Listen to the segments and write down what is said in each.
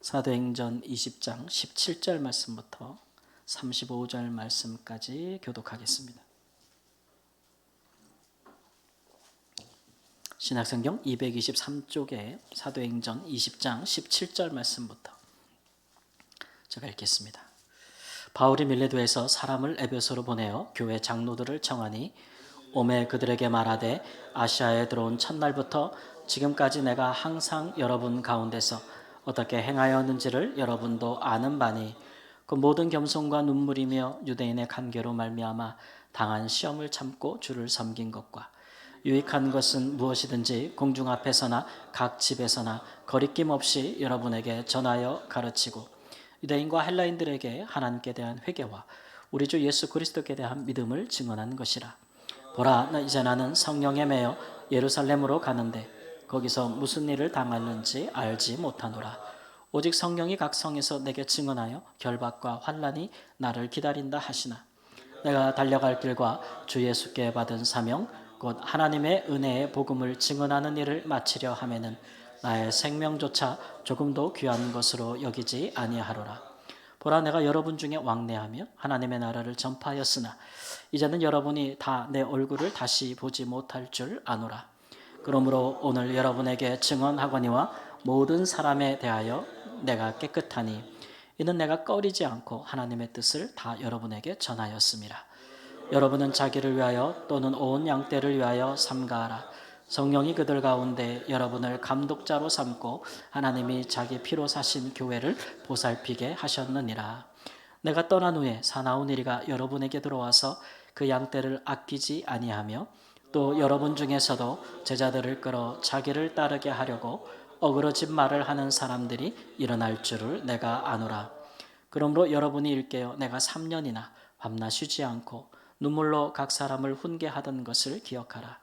사도행전 20장 17절 말씀부터 35절 말씀까지 교독하겠습니다. 신약성경 223쪽에 사도행전 20장 17절 말씀부터 제가 읽겠습니다. 바울이 밀레도에서 사람을 에베소로 보내어 교회 장로들을 청하니 오매 그들에게 말하되 아시아에 들어온 첫날부터 지금까지 내가 항상 여러분 가운데서 어떻게 행하였는지를 여러분도 아는 바니 그 모든 겸손과 눈물이며 유대인의 간계로 말미암아 당한 시험을 참고 주를 섬긴 것과 유익한 것은 무엇이든지 공중 앞에서나 각 집에서나 거리낌 없이 여러분에게 전하여 가르치고 유대인과 헬라인들에게 하나님께 대한 회개와 우리 주 예수 그리스도께 대한 믿음을 증언한 것이라. 보라, 이제 나는 성령에 매여 예루살렘으로 가는데 거기서 무슨 일을 당하는지 알지 못하노라. 오직 성령이 각 성에서 내게 증언하여 결박과 환난이 나를 기다린다 하시나 내가 달려갈 길과 주 예수께 받은 사명 곧 하나님의 은혜의 복음을 증언하는 일을 마치려 하면은 나의 생명조차 조금도 귀한 것으로 여기지 아니하노라. 보라, 내가 여러분 중에 왕래하며 하나님의 나라를 전파하였으나 이제는 여러분이 다 내 얼굴을 다시 보지 못할 줄 아노라. 그러므로 오늘 여러분에게 증언하거니와 모든 사람에 대하여 내가 깨끗하니 이는 내가 꺼리지 않고 하나님의 뜻을 다 여러분에게 전하였습니다. 여러분은 자기를 위하여 또는 온 양떼를 위하여 삼가하라. 성령이 그들 가운데 여러분을 감독자로 삼고 하나님이 자기 피로 사신 교회를 보살피게 하셨느니라. 내가 떠난 후에 사나운 이리가 여러분에게 들어와서 그 양떼를 아끼지 아니하며 또 여러분 중에서도 제자들을 끌어 자기를 따르게 하려고 어그러진 말을 하는 사람들이 일어날 줄을 내가 아노라. 그러므로 여러분이 일깨어 내가 3년이나 밤낮 쉬지 않고 눈물로 각 사람을 훈계하던 것을 기억하라.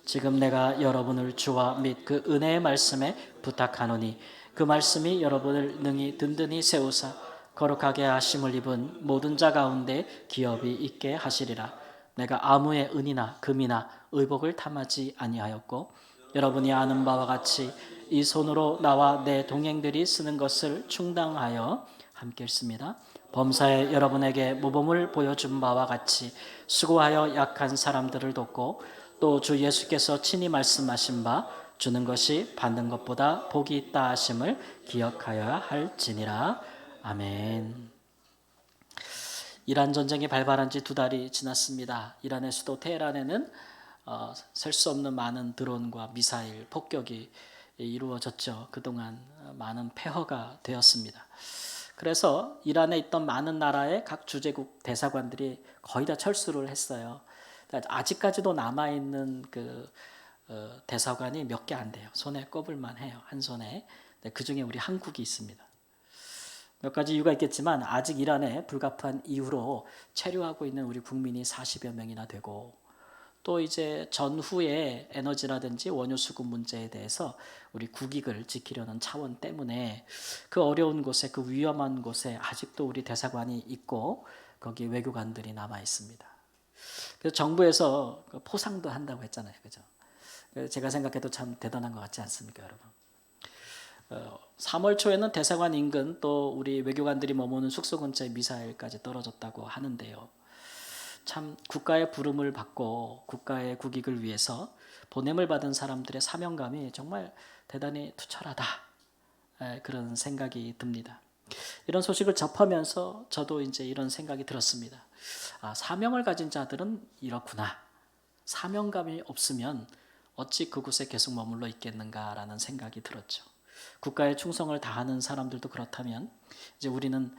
지금 내가 여러분을 주와 및 그 은혜의 말씀에 부탁하노니 그 말씀이 여러분을 능히 든든히 세우사 거룩하게 하심을 입은 모든 자 가운데 기업이 있게 하시리라. 내가 아무의 은이나 금이나 의복을 탐하지 아니하였고 여러분이 아는 바와 같이 이 손으로 나와 내 동행들이 쓰는 것을 충당하여 함께 읽습니다. 범사에 여러분에게 모범을 보여준 바와 같이 수고하여 약한 사람들을 돕고 또 주 예수께서 친히 말씀하신 바 주는 것이 받는 것보다 복이 있다 하심을 기억하여야 할지니라. 아멘. 이란 전쟁이 발발한 지 2달이 지났습니다. 이란의 수도 테헤란에는 셀 수 없는 많은 드론과 미사일 폭격이 이루어졌죠. 그동안 많은 폐허가 되었습니다. 그래서 이란에 있던 많은 나라의 각 주재국 대사관들이 거의 다 철수를 했어요. 아직까지도 남아있는 그 대사관이 몇 개 안 돼요. 손에 꼽을만 해요. 한 손에. 그 중에 우리 한국이 있습니다. 몇 가지 이유가 있겠지만 아직 이란에 불가피한 이유로 체류하고 있는 우리 국민이 40여 명이나 되고 또 이제 전후의 에너지라든지 원유 수급 문제에 대해서 우리 국익을 지키려는 차원 때문에 그 어려운 곳에 그 위험한 곳에 아직도 우리 대사관이 있고 거기 외교관들이 남아 있습니다. 그래서 정부에서 포상도 한다고 했잖아요. 그죠? 제가 생각해도 참 대단한 것 같지 않습니까, 여러분? 3월 초에는 대사관 인근 또 우리 외교관들이 머무는 숙소 근처에 미사일까지 떨어졌다고 하는데요. 참 국가의 부름을 받고 국가의 국익을 위해서 보냄을 받은 사람들의 사명감이 정말 대단히 투철하다. 그런 생각이 듭니다. 이런 소식을 접하면서 저도 이제 이런 생각이 들었습니다. 사명을 가진 자들은 이렇구나. 사명감이 없으면 어찌 그곳에 계속 머물러 있겠는가라는 생각이 들었죠. 국가에 충성을 다하는 사람들도 그렇다면 이제 우리는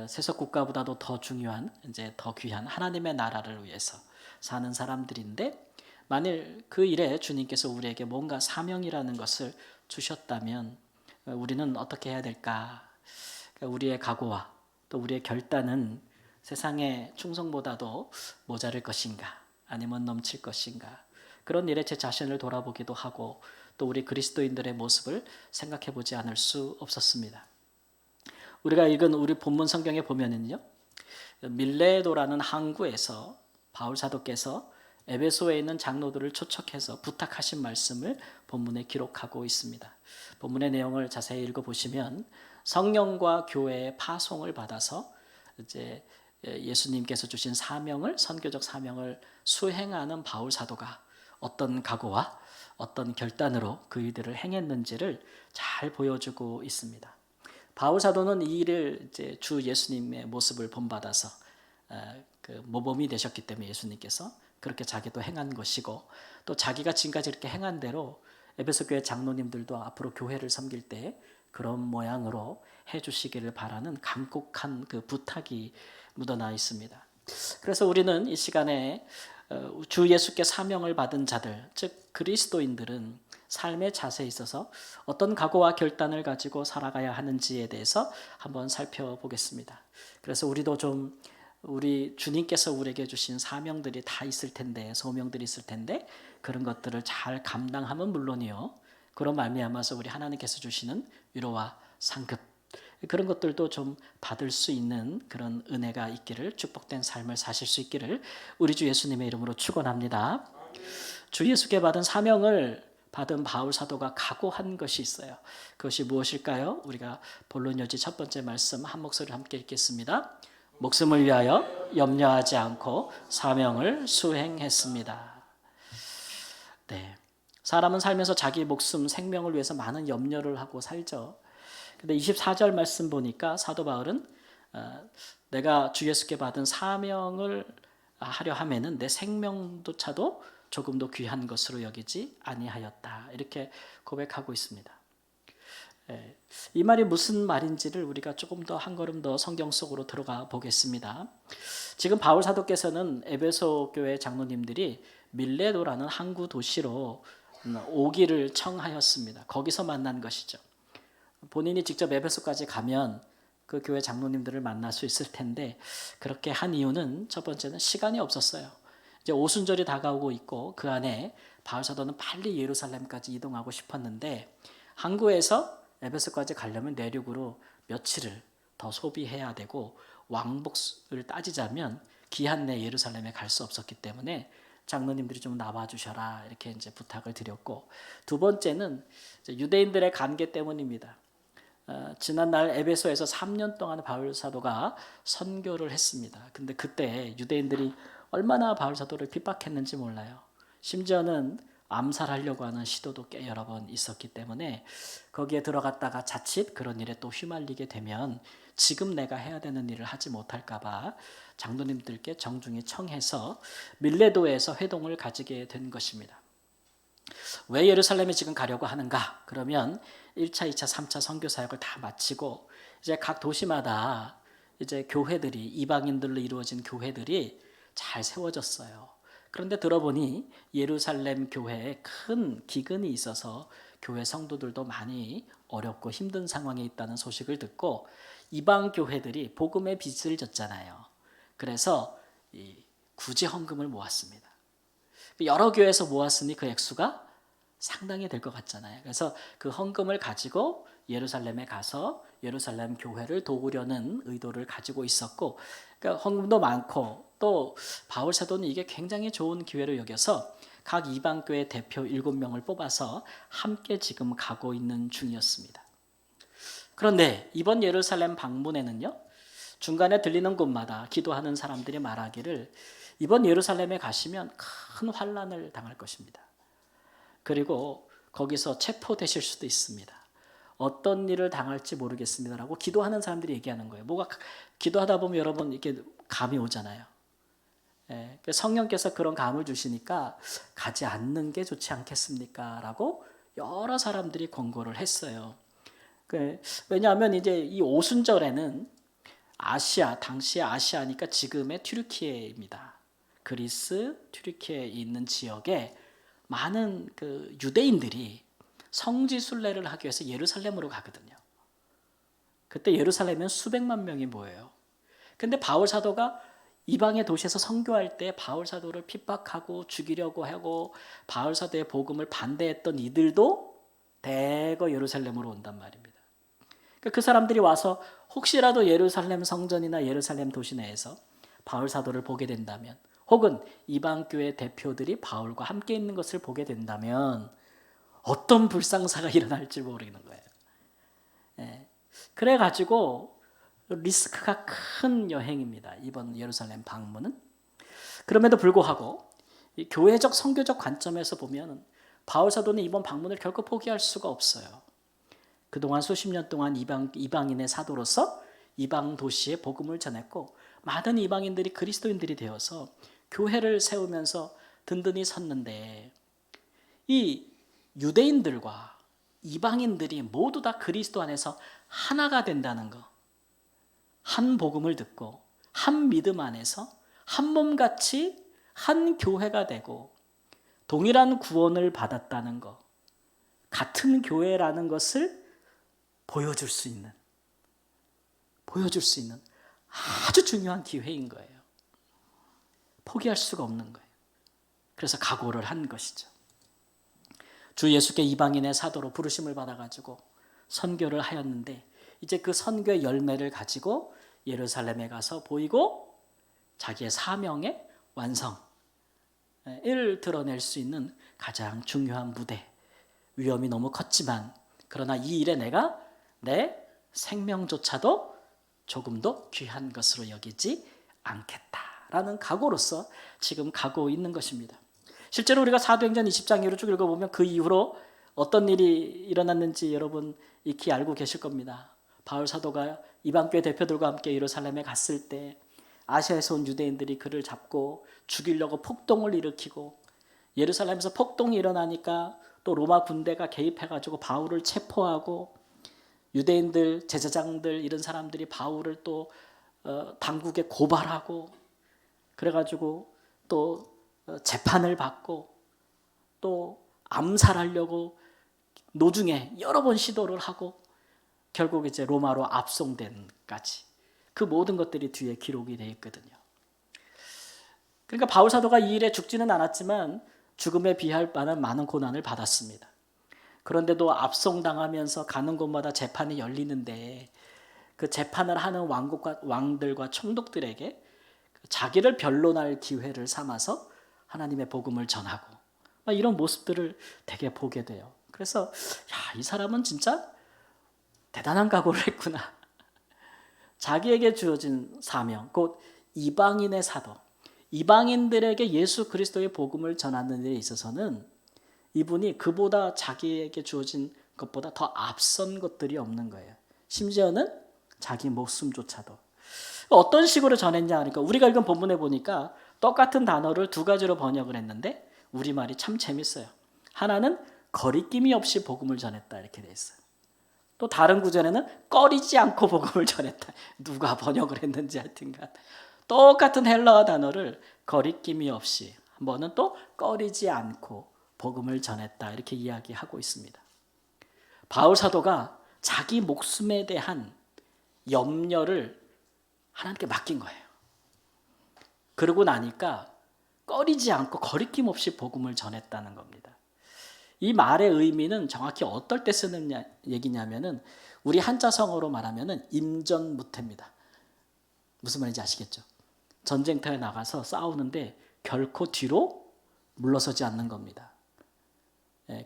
세속 국가보다도 더 중요한 이제 더 귀한 하나님의 나라를 위해서 사는 사람들인데 만일 그 일에 주님께서 우리에게 뭔가 사명이라는 것을 주셨다면 우리는 어떻게 해야 될까? 우리의 각오와 또 우리의 결단은 세상의 충성보다도 모자랄 것인가? 아니면 넘칠 것인가? 그런 일에 제 자신을 돌아보기도 하고 또 우리 그리스도인들의 모습을 생각해 보지 않을 수 없었습니다. 우리가 읽은 우리 본문 성경에 보면은요, 밀레도라는 항구에서 바울 사도께서 에베소에 있는 장로들을 초청해서 부탁하신 말씀을 본문에 기록하고 있습니다. 본문의 내용을 자세히 읽어보시면 성령과 교회의 파송을 받아서 이제 예수님께서 주신 사명을, 선교적 사명을 수행하는 바울 사도가 어떤 각오와 어떤 결단으로 그 일들을 행했는지를 잘 보여주고 있습니다. 바울 사도는 이 일을 이제 주 예수님의 모습을 본받아서 그 모범이 되셨기 때문에 예수님께서 그렇게 자기도 행한 것이고, 또 자기가 지금까지 이렇게 행한 대로 에베소 교회 장로님들도 앞으로 교회를 섬길 때 그런 모양으로 해주시기를 바라는 간곡한 그 부탁이 묻어나 있습니다. 그래서 우리는 이 시간에 주 예수께 사명을 받은 자들, 즉 그리스도인들은 삶의 자세에 있어서 어떤 각오와 결단을 가지고 살아가야 하는지에 대해서 한번 살펴보겠습니다. 그래서 우리도 좀 우리 주님께서 우리에게 주신 사명들이 다 있을 텐데, 소명들이 있을 텐데 그런 것들을 잘 감당하면 물론이요, 그런 말미암아서 우리 하나님께서 주시는 위로와 상급, 그런 것들도 좀 받을 수 있는 그런 은혜가 있기를, 축복된 삶을 사실 수 있기를 우리 주 예수님의 이름으로 축원합니다. 주 예수께 받은 사명을 받은 바울 사도가 각오한 것이 있어요. 그것이 무엇일까요? 우리가 본론 요지 첫 번째 말씀 한 목소리 함께 읽겠습니다. 목숨을 위하여 염려하지 않고 사명을 수행했습니다. 네, 사람은 살면서 자기 목숨, 생명을 위해서 많은 염려를 하고 살죠. 근데 24절 말씀 보니까 사도 바울은 내가 주 예수께 받은 사명을 하려 하면은 내 생명조차도 조금도 귀한 것으로 여기지 아니하였다, 이렇게 고백하고 있습니다. 이 말이 무슨 말인지를 우리가 조금 더 한 걸음 더 성경 속으로 들어가 보겠습니다. 지금 바울 사도께서는 에베소 교회 장로님들이 밀레도라는 항구 도시로 오기를 청하였습니다. 거기서 만난 것이죠. 본인이 직접 에베소까지 가면 그 교회 장로님들을 만날 수 있을 텐데 그렇게 한 이유는 첫 번째는 시간이 없었어요. 이제 오순절이 다가오고 있고 그 안에 바울 사도는 빨리 예루살렘까지 이동하고 싶었는데 항구에서 에베소까지 가려면 내륙으로 며칠을 더 소비해야 되고 왕복을 따지자면 기한 내 예루살렘에 갈 수 없었기 때문에 장로님들이 좀 나와주셔라, 이렇게 이제 부탁을 드렸고, 두 번째는 유대인들의 관계 때문입니다. 지난날 에베소에서 3년 동안 바울 사도가 선교를 했습니다. 근데 그때 유대인들이 얼마나 바울 사도를 핍박했는지 몰라요. 심지어는 암살하려고 하는 시도도 꽤 여러 번 있었기 때문에 거기에 들어갔다가 자칫 그런 일에 또 휘말리게 되면 지금 내가 해야 되는 일을 하지 못할까 봐 장로님들께 정중히 청해서 밀레도에서 회동을 가지게 된 것입니다. 왜 예루살렘에 지금 가려고 하는가? 그러면 1차, 2차, 3차 선교 사역을 다 마치고 이제 각 도시마다 이제 교회들이, 이방인들로 이루어진 교회들이 잘 세워졌어요. 그런데 들어보니 예루살렘 교회에 큰 기근이 있어서 교회 성도들도 많이 어렵고 힘든 상황에 있다는 소식을 듣고 이방 교회들이 복음의 빚을 졌잖아요. 그래서 구제 헌금을 모았습니다. 여러 교회에서 모았으니 그 액수가 상당히 될 것 같잖아요. 그래서 그 헌금을 가지고 예루살렘에 가서 예루살렘 교회를 도우려는 의도를 가지고 있었고, 그러니까 헌금도 많고 또 바울 사도는 이게 굉장히 좋은 기회로 여겨서 각 이방교회 대표 7명을 뽑아서 함께 지금 가고 있는 중이었습니다. 그런데 이번 예루살렘 방문에는요, 중간에 들리는 곳마다 기도하는 사람들이 말하기를 이번 예루살렘에 가시면 큰 환난을 당할 것입니다. 그리고 거기서 체포되실 수도 있습니다. 어떤 일을 당할지 모르겠습니다라고 기도하는 사람들이 얘기하는 거예요. 뭐가 기도하다 보면 여러분 이렇게 감이 오잖아요. 성령께서 그런 감을 주시니까 가지 않는 게 좋지 않겠습니까? 라고 여러 사람들이 권고를 했어요. 왜냐하면 이제 이 오순절에는 아시아, 당시의 아시아니까 지금의 튀르키예입니다. 그리스, 튀르키예에 있는 지역에 많은 그 유대인들이 성지 순례를 하기 위해서 예루살렘으로 가거든요. 그때 예루살렘은 수백만 명이 모여요. 근데 바울 사도가 이방의 도시에서 선교할 때 바울 사도를 핍박하고 죽이려고 하고 바울 사도의 복음을 반대했던 이들도 대거 예루살렘으로 온단 말입니다. 그러니까 그 사람들이 와서 혹시라도 예루살렘 성전이나 예루살렘 도시 내에서 바울 사도를 보게 된다면 혹은 이방교회 대표들이 바울과 함께 있는 것을 보게 된다면 어떤 불상사가 일어날지 모르는 거예요. 그래가지고 리스크가 큰 여행입니다. 이번 예루살렘 방문은. 그럼에도 불구하고 이 교회적 선교적 관점에서 보면 바울 사도는 이번 방문을 결코 포기할 수가 없어요. 그동안 수십 년 동안 이방인의 사도로서 이방 도시에 복음을 전했고 많은 이방인들이 그리스도인들이 되어서 교회를 세우면서 든든히 섰는데 이 유대인들과 이방인들이 모두 다 그리스도 안에서 하나가 된다는 거, 한 복음을 듣고 한 믿음 안에서 한 몸같이 한 교회가 되고 동일한 구원을 받았다는 것, 같은 교회라는 것을 보여줄 수 있는 아주 중요한 기회인 거예요. 포기할 수가 없는 거예요. 그래서 각오를 한 것이죠. 주 예수께 이방인의 사도로 부르심을 받아가지고 선교를 하였는데 이제 그 선교의 열매를 가지고 예루살렘에 가서 보이고 자기의 사명의 완성을 드러낼 수 있는 가장 중요한 무대. 위험이 너무 컸지만 그러나 이 일에 내가 내 생명조차도 조금도 귀한 것으로 여기지 않겠다라는 각오로서 지금 가고 있는 것입니다. 실제로 우리가 사도행전 20장 이후로 쭉 읽어보면 그 이후로 어떤 일이 일어났는지 여러분 익히 알고 계실 겁니다. 바울 사도가 이방교회 대표들과 함께 예루살렘에 갔을 때 아시아에서 온 유대인들이 그를 잡고 죽이려고 폭동을 일으키고 예루살렘에서 폭동이 일어나니까 또 로마 군대가 개입해가지고 바울을 체포하고 유대인들, 제사장들 이런 사람들이 바울을 또 당국에 고발하고 그래가지고 또 재판을 받고 또 암살하려고 노중에 여러 번 시도를 하고 결국 이제 로마로 압송된까지 그 모든 것들이 뒤에 기록이 되어 있거든요. 그러니까 바울 사도가 이 일에 죽지는 않았지만 죽음에 비할 만한 많은 고난을 받았습니다. 그런데도 압송당하면서 가는 곳마다 재판이 열리는데 그 재판을 하는 왕들과 총독들에게 자기를 변론할 기회를 삼아서 하나님의 복음을 전하고 이런 모습들을 되게 보게 돼요. 그래서 이 사람은 진짜 대단한 각오를 했구나. 자기에게 주어진 사명, 곧 이방인의 사도, 이방인들에게 예수 그리스도의 복음을 전하는 데 있어서는 이분이 그보다 자기에게 주어진 것보다 더 앞선 것들이 없는 거예요. 심지어는 자기 목숨조차도. 어떤 식으로 전했냐 하니까 우리가 읽은 본문에 보니까 똑같은 단어를 두 가지로 번역을 했는데 우리말이 참 재밌어요. 하나는 거리낌이 없이 복음을 전했다 이렇게 돼 있어요. 또 다른 구절에는 꺼리지 않고 복음을 전했다. 누가 번역을 했는지 하여튼간 똑같은 헬라어 단어를 거리낌이 없이 한 번은 또 꺼리지 않고 복음을 전했다 이렇게 이야기하고 있습니다. 바울 사도가 자기 목숨에 대한 염려를 하나님께 맡긴 거예요. 그러고 나니까 꺼리지 않고 거리낌 없이 복음을 전했다는 겁니다. 이 말의 의미는 정확히 어떨 때 쓰는 얘기냐면은 우리 한자성어로 말하면은 임전무태입니다. 무슨 말인지 아시겠죠? 전쟁터에 나가서 싸우는데 결코 뒤로 물러서지 않는 겁니다.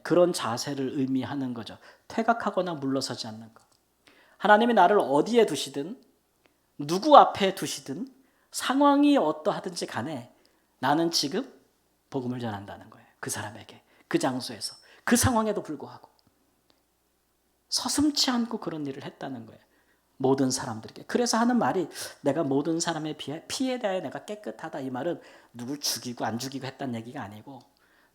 그런 자세를 의미하는 거죠. 퇴각하거나 물러서지 않는 것. 하나님이 나를 어디에 두시든 누구 앞에 두시든 상황이 어떠하든지 간에 나는 지금 복음을 전한다는 거예요. 그 사람에게, 그 장소에서, 그 상황에도 불구하고 서슴지 않고 그런 일을 했다는 거예요. 모든 사람들에게. 그래서 하는 말이 내가 모든 사람의 피에 대해 내가 깨끗하다. 이 말은 누굴 죽이고 안 죽이고 했다는 얘기가 아니고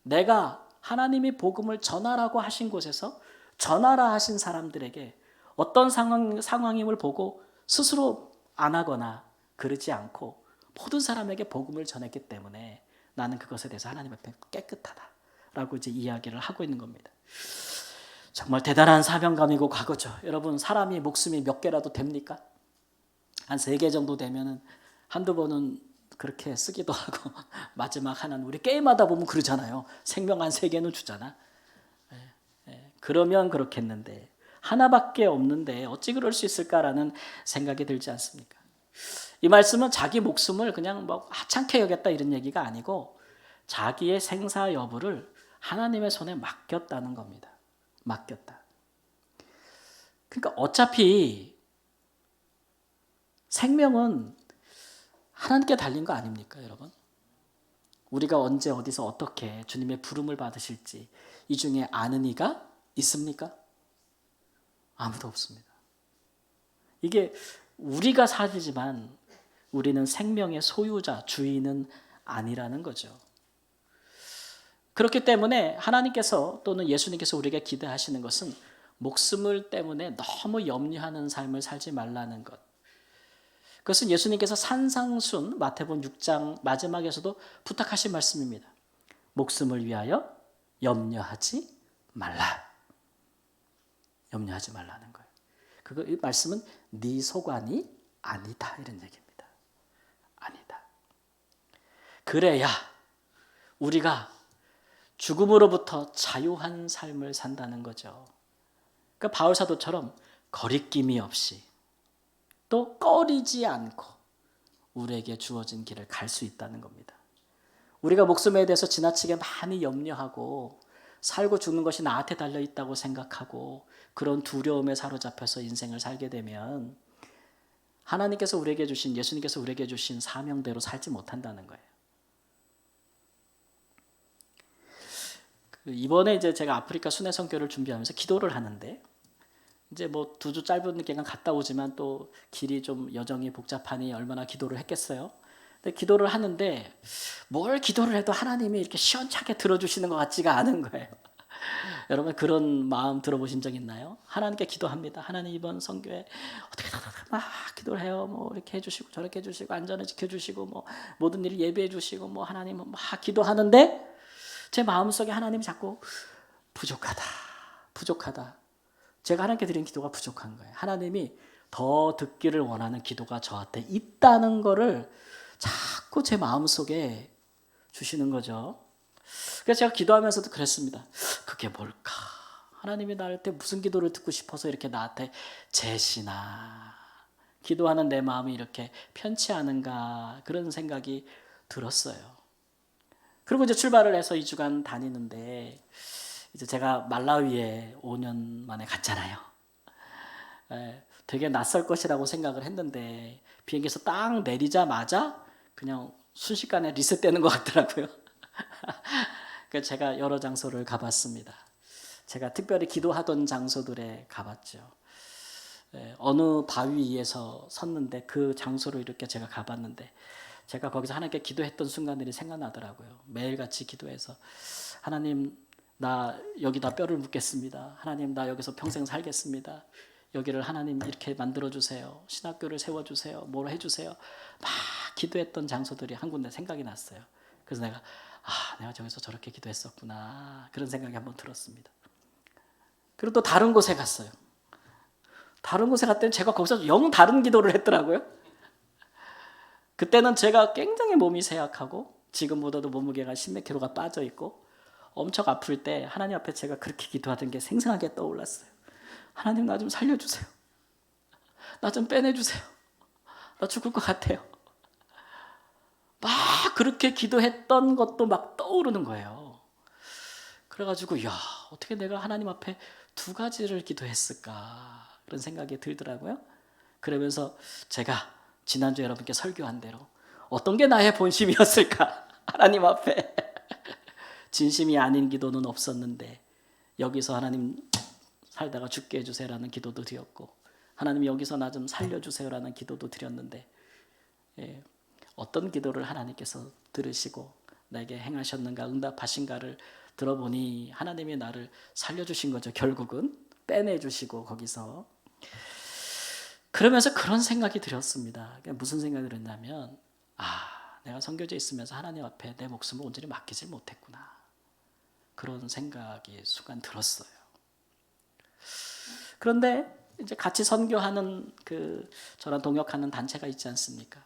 내가 하나님이 복음을 전하라고 하신 곳에서 전하라 하신 사람들에게 어떤 상황임을 보고 스스로 안 하거나 그러지 않고 모든 사람에게 복음을 전했기 때문에 나는 그것에 대해서 하나님 앞에 깨끗하다라고 이제 이야기를 하고 있는 겁니다. 정말 대단한 사명감이고 과거죠. 여러분 사람이 목숨이 몇 개라도 됩니까? 한 3개 정도 되면은 한두 번은 그렇게 쓰기도 하고 마지막 하나는 우리 게임하다 보면 그러잖아요. 생명 한 3개는 주잖아. 그러면 그렇겠는데 하나밖에 없는데 어찌 그럴 수 있을까라는 생각이 들지 않습니까? 이 말씀은 자기 목숨을 그냥 뭐 하찮게 여겼다 이런 얘기가 아니고 자기의 생사 여부를 하나님의 손에 맡겼다는 겁니다. 맡겼다. 그러니까 어차피 생명은 하나님께 달린 거 아닙니까, 여러분? 우리가 언제 어디서 어떻게 주님의 부름을 받으실지 이 중에 아는 이가 있습니까? 아무도 없습니다. 이게 우리가 사지지만 우리는 생명의 소유자, 주인은 아니라는 거죠. 그렇기 때문에 하나님께서 또는 예수님께서 우리에게 기대하시는 것은 목숨을 때문에 너무 염려하는 삶을 살지 말라는 것. 그것은 예수님께서 산상순 마태복음 6장 마지막에서도 부탁하신 말씀입니다. 목숨을 위하여 염려하지 말라. 염려하지 말라는 거예요. 이 말씀은 네 소관이 아니다 이런 얘기입니다. 아니다. 그래야 우리가 죽음으로부터 자유한 삶을 산다는 거죠. 그러니까 바울 사도처럼 거리낌이 없이 또 꺼리지 않고 우리에게 주어진 길을 갈 수 있다는 겁니다. 우리가 목숨에 대해서 지나치게 많이 염려하고 살고 죽는 것이 나한테 달려있다고 생각하고 그런 두려움에 사로잡혀서 인생을 살게 되면 하나님께서 우리에게 주신, 예수님께서 우리에게 주신 사명대로 살지 못한다는 거예요. 이번에 이제 제가 아프리카 순회 선교를 준비하면서 기도를 하는데 이제 뭐 2주 짧은 기간 갔다 오지만 또 길이 좀 여정이 복잡하니 얼마나 기도를 했겠어요. 근데 기도를 하는데 뭘 기도를 해도 하나님이 이렇게 시원찮게 들어주시는 것 같지가 않은 거예요. 여러분 그런 마음 들어보신 적 있나요? 하나님께 기도합니다. 하나님 이번 선교에 어떻게 막 기도를 해요. 뭐 이렇게 해주시고 저렇게 해주시고 안전을 지켜주시고 뭐 모든 일을 예배해주시고 뭐 하나님 막 기도하는데 제 마음속에 하나님이 자꾸 부족하다. 제가 하나님께 드린 기도가 부족한 거예요. 하나님이 더 듣기를 원하는 기도가 저한테 있다는 거를 자꾸 제 마음속에 주시는 거죠. 그래서 제가 기도하면서도 그랬습니다. 그게 뭘까? 하나님이 나한테 무슨 기도를 듣고 싶어서 이렇게 나한테 제시나 기도하는 내 마음이 이렇게 편치 않은가 그런 생각이 들었어요. 그리고 이제 출발을 해서 2주간 다니는데 이제 제가 말라위에 5년 만에 갔잖아요. 되게 낯설 것이라고 생각을 했는데 비행기에서 딱 내리자마자 그냥 순식간에 리셋되는 것 같더라고요. 그래서 제가 여러 장소를 가봤습니다. 제가 특별히 기도하던 장소들에 가봤죠. 어느 바위 위에서 섰는데 그 장소를 이렇게 제가 가봤는데 제가 거기서 하나님께 기도했던 순간들이 생각나더라고요. 매일같이 기도해서 하나님 나 여기다 뼈를 묻겠습니다. 하나님 나 여기서 평생 살겠습니다. 여기를 하나님 이렇게 만들어주세요. 신학교를 세워주세요. 뭘 해주세요. 막 기도했던 장소들이 한 군데 생각이 났어요. 그래서 내가 저기서 저렇게 기도했었구나. 그런 생각이 한번 들었습니다. 그리고 또 다른 곳에 갔어요. 다른 곳에 갔더니 제가 거기서 영 다른 기도를 했더라고요. 그때는 제가 굉장히 몸이 쇠약하고 지금보다도 몸무게가 10몇 킬로가 빠져 있고 엄청 아플 때 하나님 앞에 제가 그렇게 기도하던 게 생생하게 떠올랐어요. 하나님 나 좀 살려주세요. 나 좀 빼내주세요. 나 죽을 것 같아요. 막 그렇게 기도했던 것도 막 떠오르는 거예요. 그래가지고 어떻게 내가 하나님 앞에 2가지를 기도했을까 그런 생각이 들더라고요. 그러면서 제가 지난주 여러분께 설교한 대로 어떤 게 나의 본심이었을까 하나님 앞에 진심이 아닌 기도는 없었는데 여기서 하나님 살다가 죽게 해주세요라는 기도도 드렸고 하나님 여기서 나 좀 살려주세요라는 기도도 드렸는데 어떤 기도를 하나님께서 들으시고 나에게 행하셨는가 응답하신가를 들어보니 하나님이 나를 살려주신 거죠. 결국은 빼내주시고 거기서 그러면서 그런 생각이 들었습니다. 무슨 생각이 들었냐면 내가 선교지에 있으면서 하나님 앞에 내 목숨을 온전히 맡기질 못했구나. 그런 생각이 순간 들었어요. 그런데 이제 같이 선교하는 저랑 동역하는 단체가 있지 않습니까?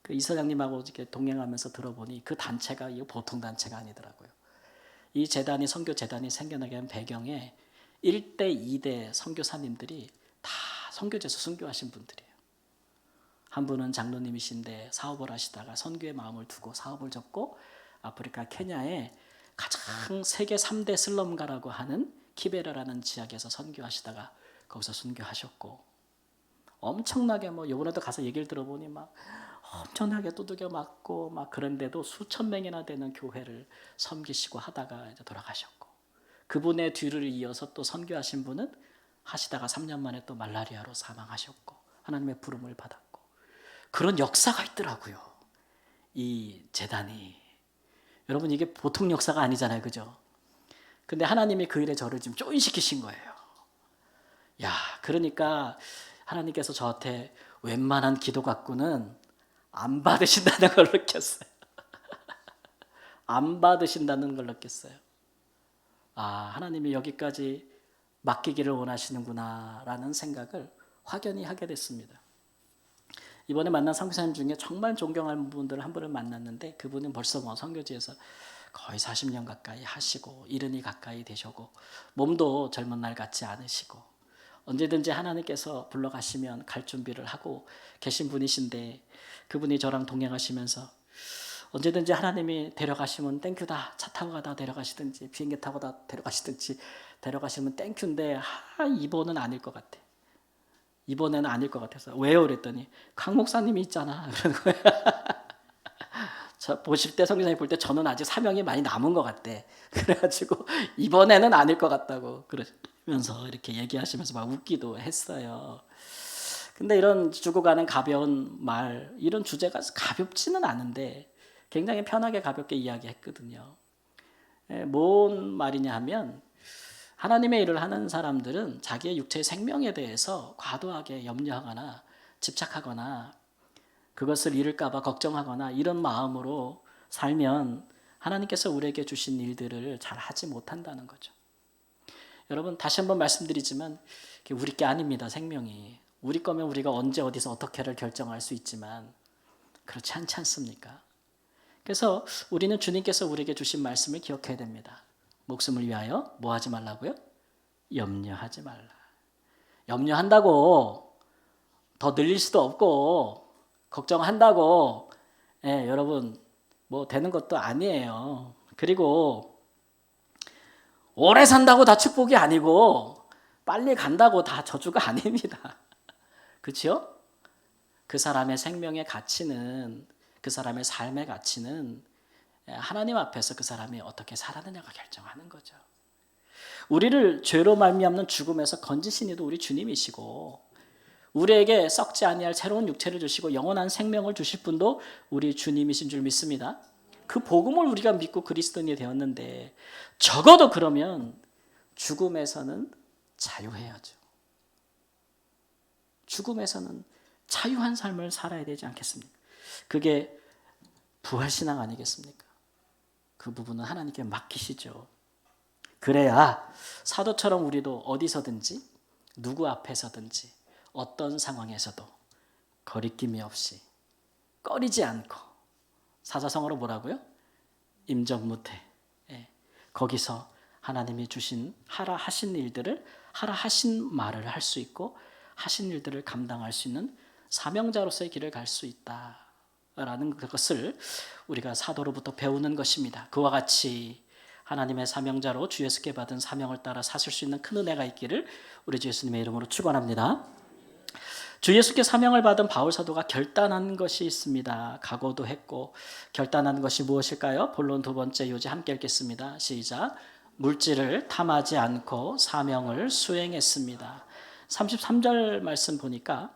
그 이사장님하고 이렇게 동행하면서 들어보니 그 단체가 보통 단체가 아니더라고요. 이 재단이 선교 재단이 생겨나게 한 배경에 1대 2대 선교사님들이 다 선교지에서 선교하신 분들이에요. 한 분은 장로님이신데 사업을 하시다가 선교의 마음을 두고 사업을 접고 아프리카 케냐에 가장 세계 3대 슬럼가라고 하는 키베라라는 지역에서 선교하시다가 거기서 순교하셨고, 엄청나게 뭐 요번에도 가서 얘기를 들어보니 막 엄청나게 두들겨 맞고 막 그런데도 수천 명이나 되는 교회를 섬기시고 하다가 이제 돌아가셨고, 그분의 뒤를 이어서 또 선교하신 분은 하시다가 3년 만에 또 말라리아로 사망하셨고 하나님의 부름을 받았고, 그런 역사가 있더라고요. 이 재단이. 여러분 이게 보통 역사가 아니잖아요, 그죠? 근데 하나님이 그 일에 저를 지금 조인시키신 거예요. 야, 그러니까 하나님께서 저한테 웬만한 기도 갖고는 안 받으신다는 걸 느꼈어요. 안 받으신다는 걸 느꼈어요. 아, 하나님이 여기까지 맡기기를 원하시는구나 라는 생각을 확연히 하게 됐습니다. 이번에 만난 선교사님 중에 정말 존경하는 분들 한 분을 만났는데, 그분은 벌써 뭐 선교지에서 거의 40년 가까이 하시고 이른이 가까이 되시고 몸도 젊은 날 같지 않으시고 언제든지 하나님께서 불러가시면 갈 준비를 하고 계신 분이신데, 그분이 저랑 동행하시면서 언제든지 하나님이 데려가시면 땡큐다, 차 타고 가다 데려가시든지 비행기 타고 다 데려가시든지 데려가시면 땡큐인데 이번은 아닐 것 같아. 이번에는 아닐 것 같아서. 왜요? 그랬더니 강 목사님이 있잖아. 그러는 거예요. 저 보실 때, 성경상에 볼 때 저는 아직 사명이 많이 남은 것 같대. 그래가지고 이번에는 아닐 것 같다고 그러면서 이렇게 얘기하시면서 막 웃기도 했어요. 근데 이런 주고 가는 가벼운 말, 이런 주제가 가볍지는 않은데 굉장히 편하게 가볍게 이야기했거든요. 뭔 말이냐 하면, 하나님의 일을 하는 사람들은 자기의 육체의 생명에 대해서 과도하게 염려하거나 집착하거나 그것을 잃을까 봐 걱정하거나 이런 마음으로 살면 하나님께서 우리에게 주신 일들을 잘 하지 못한다는 거죠. 여러분 다시 한번 말씀드리지만 우리 게 아닙니다. 생명이. 우리 거면 우리가 언제 어디서 어떻게를 결정할 수 있지만 그렇지 않지 않습니까? 그래서 우리는 주님께서 우리에게 주신 말씀을 기억해야 됩니다. 목숨을 위하여 뭐 하지 말라고요? 염려하지 말라. 염려한다고 더 늘릴 수도 없고 걱정한다고 여러분 뭐 되는 것도 아니에요. 그리고 오래 산다고 다 축복이 아니고 빨리 간다고 다 저주가 아닙니다. 그렇죠? 그 사람의 생명의 가치는, 그 사람의 삶의 가치는 하나님 앞에서 그 사람이 어떻게 살았느냐가 결정하는 거죠. 우리를 죄로 말미암는 죽음에서 건지신 이도 우리 주님이시고, 우리에게 썩지 아니할 새로운 육체를 주시고 영원한 생명을 주실 분도 우리 주님이신 줄 믿습니다. 그 복음을 우리가 믿고 그리스도인이 되었는데 적어도 그러면 죽음에서는 자유해야죠. 죽음에서는 자유한 삶을 살아야 되지 않겠습니까? 그게 부활신앙 아니겠습니까? 그 부분은 하나님께 맡기시죠. 그래야 사도처럼 우리도 어디서든지 누구 앞에서든지 어떤 상황에서도 거리낌이 없이 꺼리지 않고, 사자성어로 뭐라고요? 임정무태. 거기서 하나님이 주신 하라 하신 일들을, 하라 하신 말을 할 수 있고 하신 일들을 감당할 수 있는 사명자로서의 길을 갈 수 있다라는 것을 우리가 사도로부터 배우는 것입니다. 그와 같이 하나님의 사명자로 주 예수께 받은 사명을 따라 사실 수 있는 큰 은혜가 있기를 우리 주 예수님의 이름으로 축원합니다. 주 예수께 사명을 받은 바울 사도가 결단한 것이 있습니다. 각오도 했고 결단한 것이 무엇일까요? 본론 두 번째 요지 함께 읽겠습니다. 시작. 물질을 탐하지 않고 사명을 수행했습니다. 33절 말씀 보니까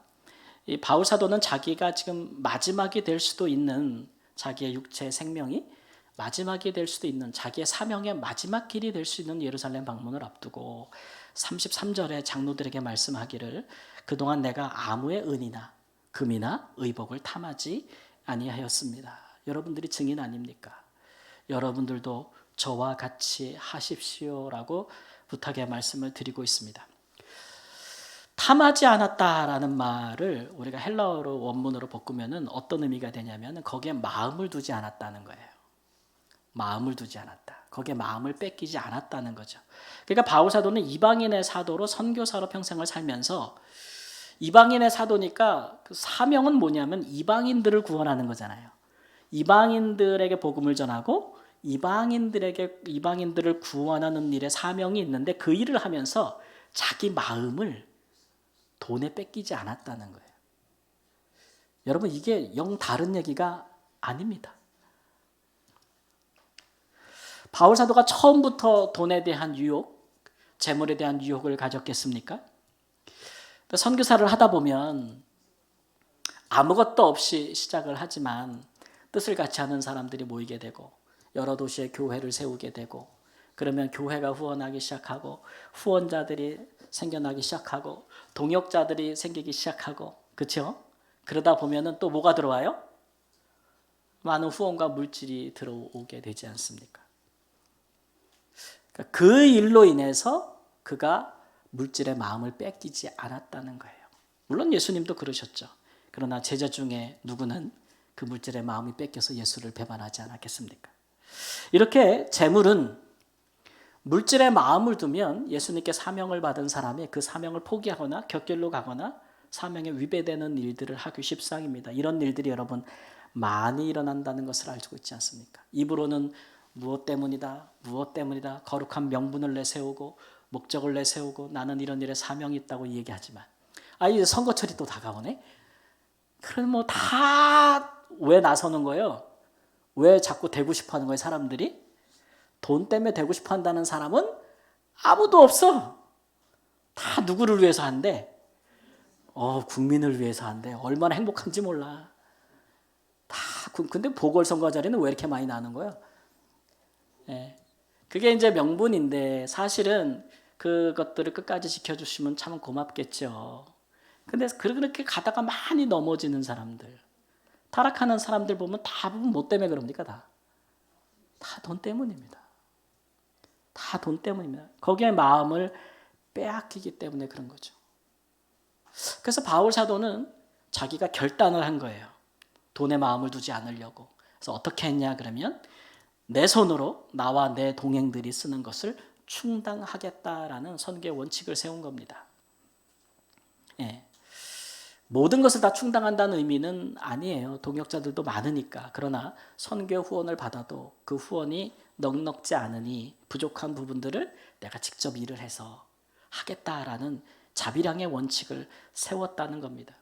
이 바울 사도는 자기가 지금 마지막이 될 수도 있는, 자기의 육체의 생명이 마지막이 될 수도 있는, 자기의 사명의 마지막 길이 될 수 있는 예루살렘 방문을 앞두고 33절에 장로들에게 말씀하기를, 그동안 내가 아무의 은이나 금이나 의복을 탐하지 아니하였습니다. 여러분들이 증인 아닙니까? 여러분들도 저와 같이 하십시오라고 부탁의 말씀을 드리고 있습니다. 탐하지 않았다라는 말을 우리가 헬라어로 원문으로 바꾸면은 어떤 의미가 되냐면 거기에 마음을 두지 않았다는 거예요. 마음을 두지 않았다. 거기에 마음을 뺏기지 않았다는 거죠. 그러니까 바울 사도는 이방인의 사도로 선교사로 평생을 살면서 이방인의 사도니까 그 사명은 뭐냐면 이방인들을 구원하는 거잖아요. 이방인들에게 복음을 전하고 이방인들을 구원하는 일에 사명이 있는데 그 일을 하면서 자기 마음을 돈에 뺏기지 않았다는 거예요. 여러분 이게 영 다른 얘기가 아닙니다. 바울 사도가 처음부터 돈에 대한 유혹, 재물에 대한 유혹을 가졌겠습니까? 선교사를 하다 보면 아무것도 없이 시작을 하지만 뜻을 같이 하는 사람들이 모이게 되고 여러 도시에 교회를 세우게 되고 그러면 교회가 후원하기 시작하고 후원자들이 생겨나기 시작하고 동역자들이 생기기 시작하고 그렇죠? 그러다 보면은 또 뭐가 들어와요? 많은 후원과 물질이 들어오게 되지 않습니까? 그러니까 그 일로 인해서 그가 물질의 마음을 뺏기지 않았다는 거예요. 물론 예수님도 그러셨죠. 그러나 제자 중에 누구는 그 물질의 마음이 뺏겨서 예수를 배반하지 않았겠습니까? 이렇게 재물은 물질의 마음을 두면 예수님께 사명을 받은 사람이 그 사명을 포기하거나 곁길로 가거나 사명에 위배되는 일들을 하기 십상입니다. 이런 일들이 여러분 많이 일어난다는 것을 알고 있지 않습니까? 입으로는 무엇 때문이다 거룩한 명분을 내세우고 목적을 내세우고 나는 이런 일에 사명이 있다고 얘기하지만 이제 선거철이 또 다가오네. 그럼 뭐 다 왜 나서는 거예요? 왜 자꾸 되고 싶어 하는 거예요? 사람들이 돈 때문에 되고 싶어 한다는 사람은 아무도 없어. 다 누구를 위해서 한대? 국민을 위해서 한대. 얼마나 행복한지 몰라. 근데 보궐선거 자리는 왜 이렇게 많이 나는 거예요? 예. 그게 이제 명분인데 사실은 그것들을 끝까지 지켜주시면 참 고맙겠죠. 근데 그렇게 가다가 많이 넘어지는 사람들, 타락하는 사람들 보면 다 뭐 때문에 그럽니까? 다 돈 때문입니다. 다 돈 때문입니다. 거기에 마음을 빼앗기기 때문에 그런 거죠. 그래서 바울 사도는 자기가 결단을 한 거예요. 돈에 마음을 두지 않으려고. 그래서 어떻게 했냐 그러면 내 손으로 나와 내 동행들이 쓰는 것을 충당하겠다라는 선교의 원칙을 세운 겁니다. 예. 모든 것을 다 충당한다는 의미는 아니에요. 동역자들도 많으니까. 그러나 선교 후원을 받아도 그 후원이 넉넉지 않으니 부족한 부분들을 내가 직접 일을 해서 하겠다라는 자비량의 원칙을 세웠다는 겁니다.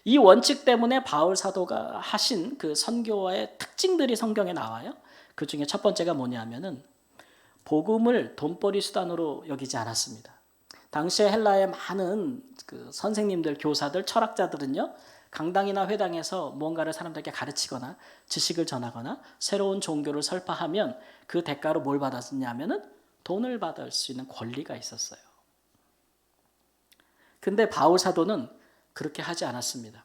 이 원칙 때문에 바울 사도가 하신 그 선교의 특징들이 성경에 나와요. 그 중에 첫 번째가 뭐냐면은 복음을 돈벌이 수단으로 여기지 않았습니다. 당시에 헬라의 많은 그 선생님들, 교사들, 철학자들은요, 강당이나 회당에서 무언가를 사람들에게 가르치거나 지식을 전하거나 새로운 종교를 설파하면 그 대가로 뭘 받았냐면은 돈을 받을 수 있는 권리가 있었어요. 근데 바울 사도는 그렇게 하지 않았습니다.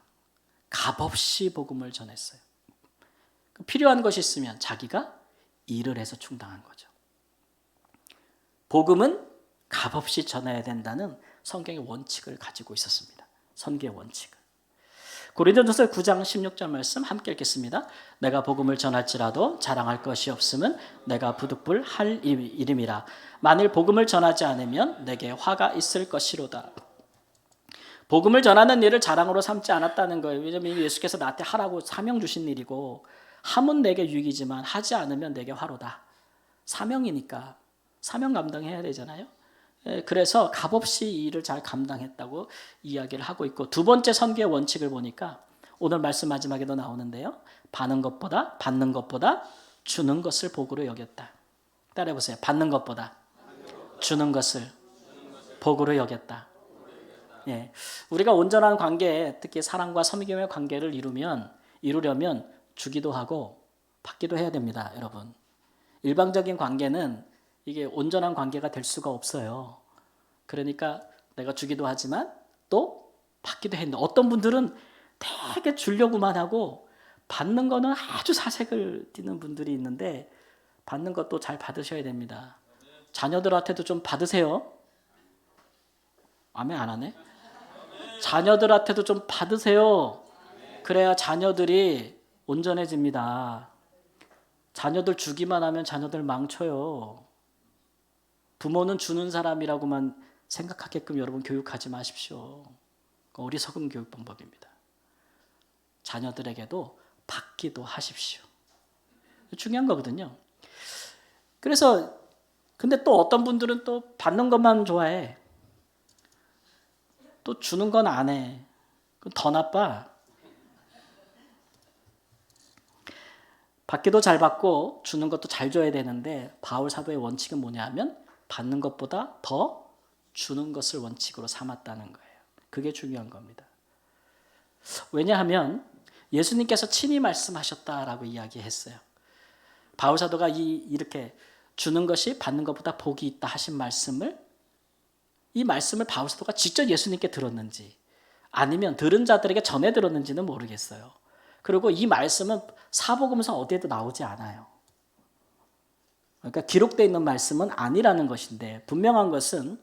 값없이 복음을 전했어요. 필요한 것이 있으면 자기가 일을 해서 충당한 거죠. 복음은 값없이 전해야 된다는 성경의 원칙을 가지고 있었습니다. 선교의 원칙을. 고린도전서 9장 16절 말씀 함께 읽겠습니다. 내가 복음을 전할지라도 자랑할 것이 없으면 내가 부득불 할 일임이라. 만일 복음을 전하지 않으면 내게 화가 있을 것이로다. 복음을 전하는 일을 자랑으로 삼지 않았다는 거예요. 왜냐하면 예수께서 나한테 하라고 사명 주신 일이고 하면 내게 유익이지만 하지 않으면 내게 화로다. 사명이니까 사명 감당해야 되잖아요. 그래서 값없이 이 일을 잘 감당했다고 이야기를 하고 있고 두 번째 선교의 원칙을 보니까 오늘 말씀 마지막에도 나오는데요. 받는 것보다 주는 것을 복으로 여겼다. 따라해보세요. 받는 것보다 주는 것을 복으로 여겼다. 예, 우리가 온전한 관계, 특히 사랑과 섬김의 관계를 이루려면 주기도 하고 받기도 해야 됩니다, 여러분. 일방적인 관계는 이게 온전한 관계가 될 수가 없어요. 그러니까 내가 주기도 하지만 또 받기도 했는데 어떤 분들은 되게 주려고만 하고 받는 거는 아주 사색을 띠는 분들이 있는데 받는 것도 잘 받으셔야 됩니다. 자녀들한테도 좀 받으세요. 아멘 안 하네? 자녀들한테도 좀 받으세요. 그래야 자녀들이 온전해집니다. 자녀들 주기만 하면 자녀들 망쳐요. 부모는 주는 사람이라고만 생각하게끔 여러분 교육하지 마십시오. 어리석은 교육 방법입니다. 자녀들에게도 받기도 하십시오. 중요한 거거든요. 그래서 근데 또 어떤 분들은 또 받는 것만 좋아해. 또 주는 건 안 해. 그럼 더 나빠. 받기도 잘 받고 주는 것도 잘 줘야 되는데 바울 사도의 원칙은 뭐냐 하면 받는 것보다 더 주는 것을 원칙으로 삼았다는 거예요. 그게 중요한 겁니다. 왜냐하면 예수님께서 친히 말씀하셨다라고 이야기했어요. 바울 사도가 이렇게 주는 것이 받는 것보다 복이 있다 하신 이 말씀을 바울 사도가 직접 예수님께 들었는지 아니면 들은 자들에게 전해 들었는지는 모르겠어요. 그리고 이 말씀은 사복음서 어디에도 나오지 않아요. 그러니까 기록되어 있는 말씀은 아니라는 것인데 분명한 것은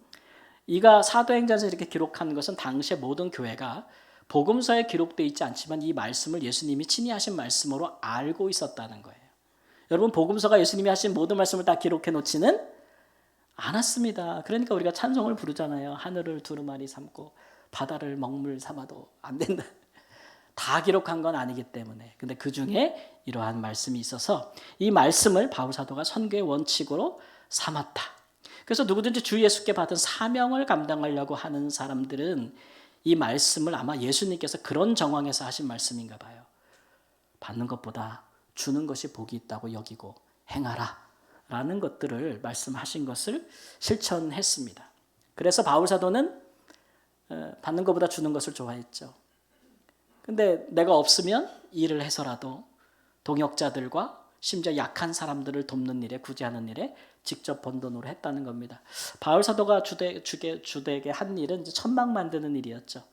이가 사도행전에서 이렇게 기록한 것은 당시의 모든 교회가 복음서에 기록되어 있지 않지만 이 말씀을 예수님이 친히 하신 말씀으로 알고 있었다는 거예요. 여러분 복음서가 예수님이 하신 모든 말씀을 다 기록해 놓지는 않았습니다. 그러니까 우리가 찬송을 부르잖아요. 하늘을 두루마리 삼고 바다를 먹물 삼아도 안 된다. 다 기록한 건 아니기 때문에. 근데 그 중에 이러한 말씀이 있어서 이 말씀을 바울 사도가 선교의 원칙으로 삼았다. 그래서 누구든지 주 예수께 받은 사명을 감당하려고 하는 사람들은 이 말씀을 아마 예수님께서 그런 정황에서 하신 말씀인가 봐요. 받는 것보다 주는 것이 복이 있다고 여기고 행하라 라는 것들을 말씀하신 것을 실천했습니다. 그래서 바울 사도는 받는 것보다 주는 것을 좋아했죠. 근데 내가 없으면 일을 해서라도 동역자들과 심지어 약한 사람들을 돕는 일에 구제하는 일에 직접 번 돈으로 했다는 겁니다. 바울 사도가 주되게 한 일은 천막 만드는 일이었죠.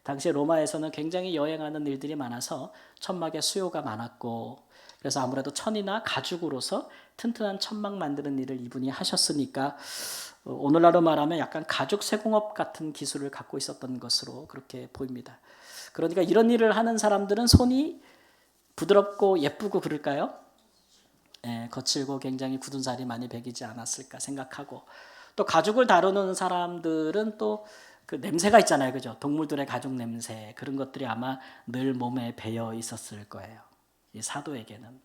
당시 로마에서는 굉장히 여행하는 일들이 많아서 천막에 수요가 많았고 그래서 아무래도 천이나 가죽으로서 튼튼한 천막 만드는 일을 이분이 하셨으니까 오늘날로 말하면 약간 가죽 세공업 같은 기술을 갖고 있었던 것으로 그렇게 보입니다. 그러니까 이런 일을 하는 사람들은 손이 부드럽고 예쁘고 그럴까요? 거칠고 굉장히 굳은 살이 많이 배기지 않았을까 생각하고 또 가죽을 다루는 사람들은 또 그 냄새가 있잖아요. 그죠? 동물들의 가죽 냄새 그런 것들이 아마 늘 몸에 배어 있었을 거예요. 이 사도에게는.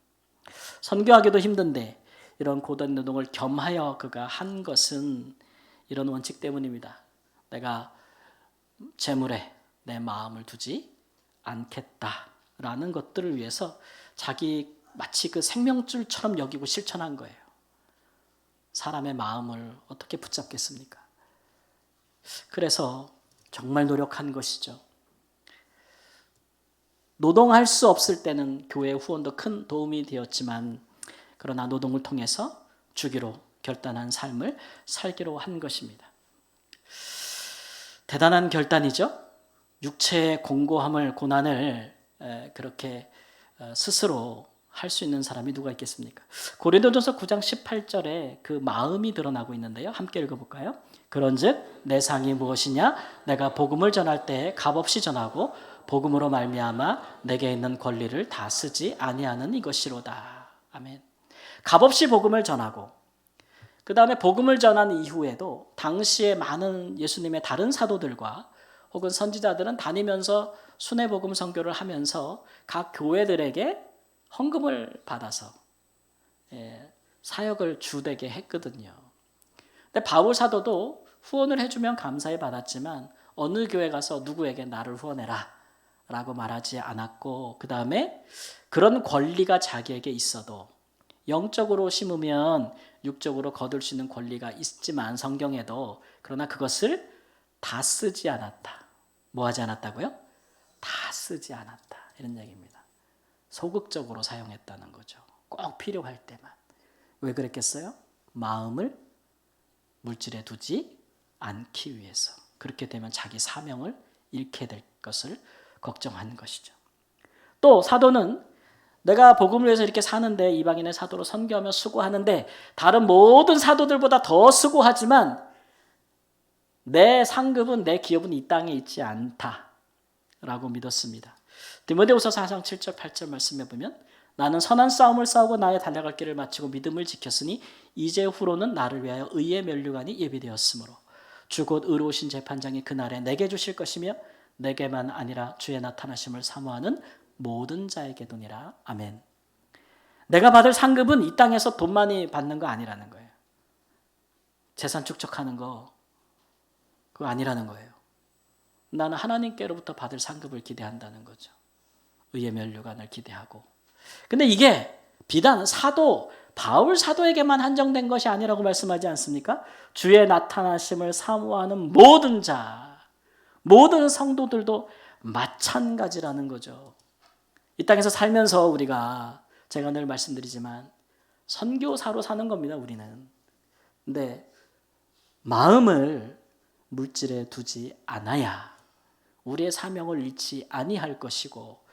선교하기도 힘든데 이런 고된 노동을 겸하여 그가 한 것은 이런 원칙 때문입니다. 내가 재물에 내 마음을 두지 않겠다라는 것들을 위해서 자기 마치 그 생명줄처럼 여기고 실천한 거예요. 사람의 마음을 어떻게 붙잡겠습니까? 그래서 정말 노력한 것이죠. 노동할 수 없을 때는 교회 후원도 큰 도움이 되었지만 그러나 노동을 통해서 주기로 결단한 삶을 살기로 한 것입니다. 대단한 결단이죠. 육체의 공고함을 고난을 그렇게 스스로 할 수 있는 사람이 누가 있겠습니까? 고린도전서 9장 18절에 그 마음이 드러나고 있는데요. 함께 읽어볼까요? 그런즉 내 상이 무엇이냐? 내가 복음을 전할 때 값없이 전하고 복음으로 말미암아 내게 있는 권리를 다 쓰지 아니하는 이것이로다. 아멘. 값없이 복음을 전하고 그 다음에 복음을 전한 이후에도 당시에 많은 예수님의 다른 사도들과 혹은 선지자들은 다니면서 순회복음 선교를 하면서 각 교회들에게 헌금을 받아서 사역을 주되게 했거든요. 근데 바울 사도도 후원을 해주면 감사히 받았지만 어느 교회 가서 누구에게 나를 후원해라 라고 말하지 않았고 그 다음에 그런 권리가 자기에게 있어도 영적으로 심으면 육적으로 거둘 수 있는 권리가 있지만 성경에도 그러나 그것을 다 쓰지 않았다. 뭐 하지 않았다고요? 다 쓰지 않았다. 이런 얘기입니다. 소극적으로 사용했다는 거죠. 꼭 필요할 때만. 왜 그랬겠어요? 마음을 물질에 두지 않기 위해서. 그렇게 되면 자기 사명을 잃게 될 것을 걱정한 것이죠. 또 사도는 내가 복음을 위해서 이렇게 사는데 이방인의 사도로 선교하며 수고하는데 다른 모든 사도들보다 더 수고하지만 내 상급은 내 기업은 이 땅에 있지 않다라고 믿었습니다. 디모데후서 4장 7절 8절 말씀해 보면 나는 선한 싸움을 싸우고 나의 달려갈 길을 마치고 믿음을 지켰으니 이제 후로는 나를 위하여 의의 면류관이 예비되었으므로 주 곧 의로우신 재판장이 그날에 내게 주실 것이며 내게만 아니라 주의 나타나심을 사모하는 모든 자에게도니라. 아멘. 내가 받을 상급은 이 땅에서 돈 많이 받는 거 아니라는 거예요. 재산 축적하는 거 그거 아니라는 거예요. 나는 하나님께로부터 받을 상급을 기대한다는 거죠. 의의 면류관을 기대하고. 근데 이게 비단 바울 사도에게만 한정된 것이 아니라고 말씀하지 않습니까? 주의 나타나심을 사모하는 모든 자, 모든 성도들도 마찬가지라는 거죠. 이 땅에서 살면서 우리가 제가 늘 말씀드리지만 선교사로 사는 겁니다, 우리는. 근데 마음을 물질에 두지 않아야 우리의 사명을 잃지 아니할 것이고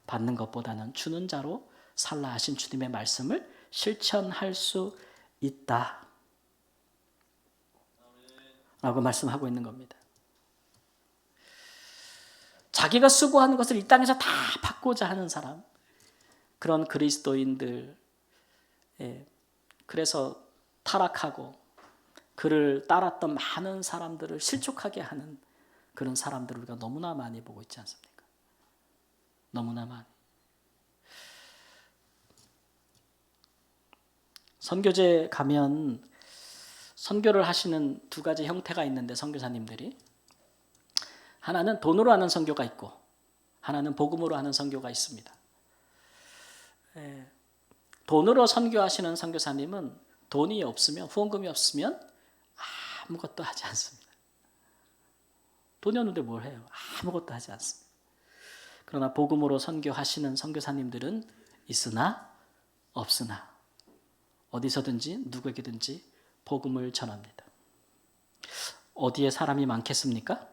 받는 것보다는 주는 자로 살라 하신 주님의 말씀을 실천할 수 있다 라고 말씀하고 있는 겁니다. 자기가 수고하는 것을 이 땅에서 다 받고자 하는 사람, 그런 그리스도인들, 그래서 타락하고 그를 따랐던 많은 사람들을 실족하게 하는 그런 사람들을 우리가 너무나 많이 보고 있지 않습니까? 너무나 많이. 선교제 가면 선교를 하시는 두 가지 형태가 있는데, 선교사님들이 하나는 돈으로 하는 선교가 있고 하나는 복음으로 하는 선교가 있습니다. 돈으로 선교하시는 선교사님은 돈이 없으면, 후원금이 없으면 아무것도 하지 않습니다. 돈이 없는데 뭘 해요? 아무것도 하지 않습니다. 그러나 복음으로 선교하시는 선교사님들은 있으나 없으나 어디서든지 누구에게든지 복음을 전합니다. 어디에 사람이 많겠습니까?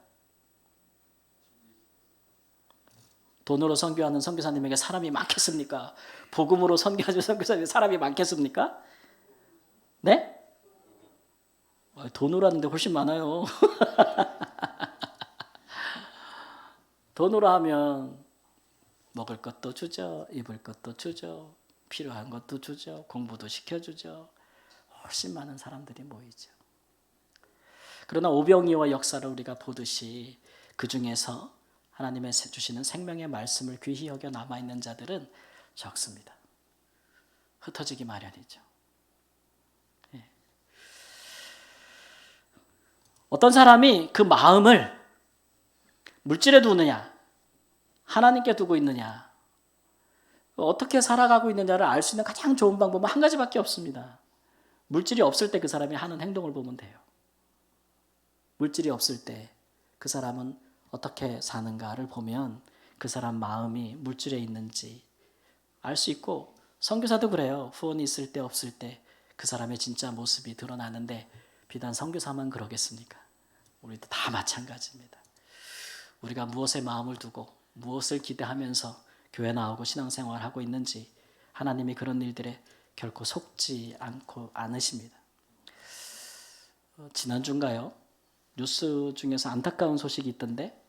돈으로 선교하는 선교사님에게 사람이 많겠습니까? 복음으로 선교하는 선교사님에게 사람이 많겠습니까? 네? 돈으로 하는데 훨씬 많아요. 돈으로 하면 먹을 것도 주죠, 입을 것도 주죠, 필요한 것도 주죠, 공부도 시켜주죠. 훨씬 많은 사람들이 모이죠. 그러나 오병이어 역사를 우리가 보듯이 그 중에서 하나님의 주시는 생명의 말씀을 귀히 여겨 남아있는 자들은 적습니다. 흩어지기 마련이죠. 어떤 사람이 그 마음을 물질에 두느냐, 하나님께 두고 있느냐, 어떻게 살아가고 있느냐를 알 수 있는 가장 좋은 방법은 한 가지밖에 없습니다. 물질이 없을 때 그 사람이 하는 행동을 보면 돼요. 물질이 없을 때 그 사람은 어떻게 사는가를 보면 그 사람 마음이 물질에 있는지 알 수 있고, 선교사도 그래요. 후원이 있을 때 없을 때 그 사람의 진짜 모습이 드러나는데 비단 선교사만 그러겠습니까? 우리도 다 마찬가지입니다. 우리가 무엇에 마음을 두고 무엇을 기대하면서 교회 나오고 신앙생활하고 있는지 하나님이 그런 일들에 결코 속지 않으십니다. 지난주인가요? 뉴스 중에서 안타까운 소식이 있던데,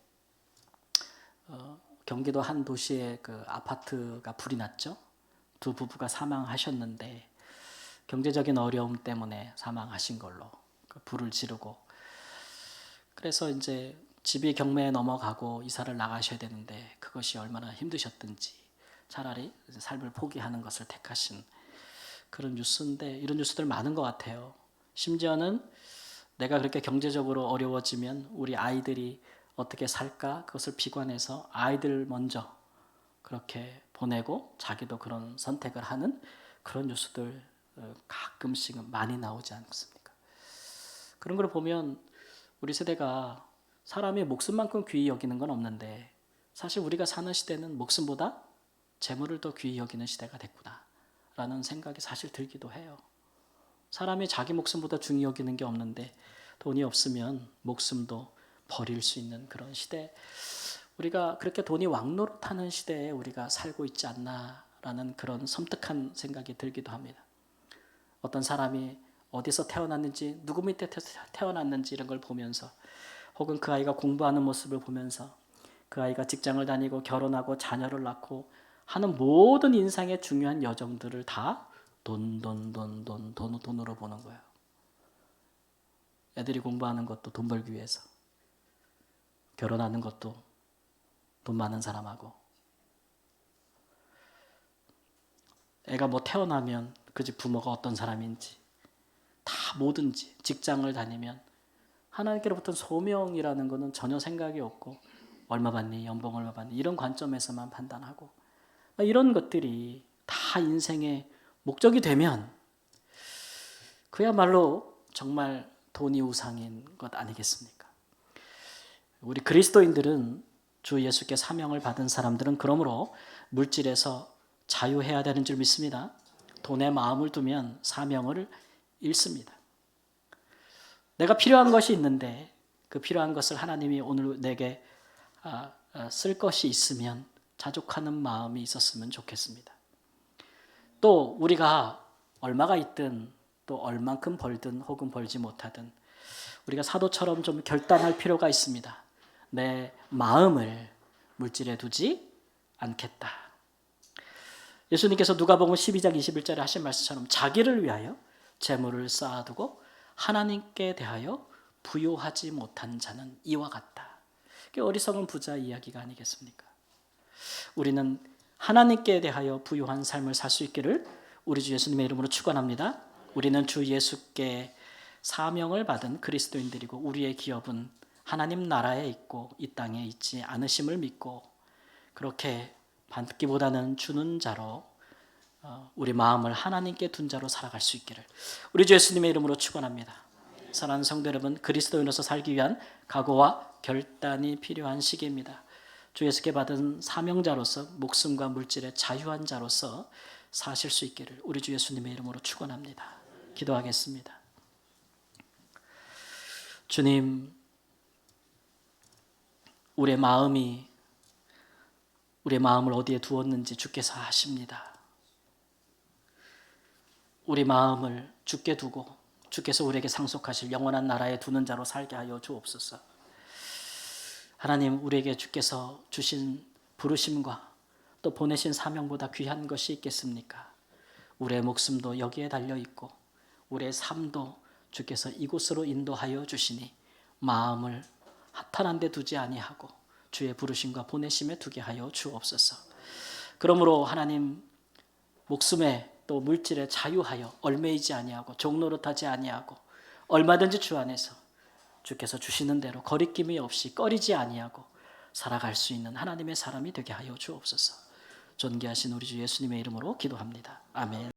경기도 한 도시에 그 아파트가 불이 났죠. 두 부부가 사망하셨는데 경제적인 어려움 때문에 사망하신 걸로 불을 지르고, 그래서 이제 집이 경매에 넘어가고 이사를 나가셔야 되는데 그것이 얼마나 힘드셨든지 차라리 삶을 포기하는 것을 택하신 그런 뉴스인데, 이런 뉴스들 많은 것 같아요. 심지어는 내가 그렇게 경제적으로 어려워지면 우리 아이들이 어떻게 살까, 그것을 비관해서 아이들 먼저 그렇게 보내고 자기도 그런 선택을 하는 그런 뉴스들 가끔씩은 많이 나오지 않습니까? 그런 걸 보면 우리 세대가 사람의 목숨만큼 귀히 여기는 건 없는데, 사실 우리가 사는 시대는 목숨보다 재물을 더 귀히 여기는 시대가 됐구나 라는 생각이 사실 들기도 해요. 사람이 자기 목숨보다 중히 여기는 게 없는데 돈이 없으면 목숨도 버릴 수 있는 그런 시대, 우리가 그렇게 돈이 왕노릇하는 시대에 우리가 살고 있지 않나라는 그런 섬뜩한 생각이 들기도 합니다. 어떤 사람이 어디서 태어났는지, 누구 밑에 태어났는지 이런 걸 보면서, 혹은 그 아이가 공부하는 모습을 보면서 그 아이가 직장을 다니고 결혼하고 자녀를 낳고 하는 모든 인생의 중요한 여정들을 다 돈으로 보는 거예요. 애들이 공부하는 것도 돈 벌기 위해서, 결혼하는 것도 돈 많은 사람하고. 애가 뭐 태어나면 그 집 부모가 어떤 사람인지 다 뭐든지 직장을 다니면 하나님께로부터 소명이라는 것은 전혀 생각이 없고 얼마 받니? 연봉 얼마 받니? 이런 관점에서만 판단하고 이런 것들이 다 인생의 목적이 되면 그야말로 정말 돈이 우상인 것 아니겠습니까? 우리 그리스도인들은 주 예수께 사명을 받은 사람들은 그러므로 물질에서 자유해야 되는 줄 믿습니다. 돈에 마음을 두면 사명을 잃습니다. 내가 필요한 것이 있는데 그 필요한 것을 하나님이 오늘 내게 쓸 것이 있으면 자족하는 마음이 있었으면 좋겠습니다. 또 우리가 얼마가 있든 또 얼만큼 벌든 혹은 벌지 못하든 우리가 사도처럼 좀 결단할 필요가 있습니다. 내 마음을 물질에 두지 않겠다. 예수님께서 누가복음 12장 21절에 하신 말씀처럼 자기를 위하여 재물을 쌓아두고 하나님께 대하여 부요하지 못한 자는 이와 같다. 그게 어리석은 부자 이야기가 아니겠습니까? 우리는 하나님께 대하여 부요한 삶을 살 수 있기를 우리 주 예수님의 이름으로 축원합니다. 우리는 주 예수께 사명을 받은 그리스도인들이고 우리의 기업은 하나님 나라에 있고 이 땅에 있지 않으심을 믿고 그렇게 받기보다는 주는 자로 우리 마음을 하나님께 둔 자로 살아갈 수 있기를 우리 주 예수님의 이름으로 축원합니다. 사랑하는 성도 여러분, 그리스도인으로서 살기 위한 각오와 결단이 필요한 시기입니다. 주 예수께 받은 사명자로서 목숨과 물질의 자유한 자로서 사실 수 있기를 우리 주 예수님의 이름으로 축원합니다. 기도하겠습니다. 주님, 우리의 마음을 어디에 두었는지 주께서 아십니다. 우리 마음을 주께 두고 주께서 우리에게 상속하실 영원한 나라에 두는 자로 살게 하여 주옵소서. 하나님, 우리에게 주께서 주신 부르심과 또 보내신 사명보다 귀한 것이 있겠습니까? 우리의 목숨도 여기에 달려있고 우리의 삶도 주께서 이곳으로 인도하여 주시니 마음을 한탄한 데 두지 아니하고 주의 부르심과 보내심에 두게 하여 주옵소서. 그러므로 하나님, 목숨에 또 물질에 자유하여 얼매이지 아니하고 종노릇하지 아니하고 얼마든지 주 안에서 주께서 주시는 대로 거리낌이 없이 꺼리지 아니하고 살아갈 수 있는 하나님의 사람이 되게 하여 주옵소서. 존귀하신 우리 주 예수님의 이름으로 기도합니다. 아멘.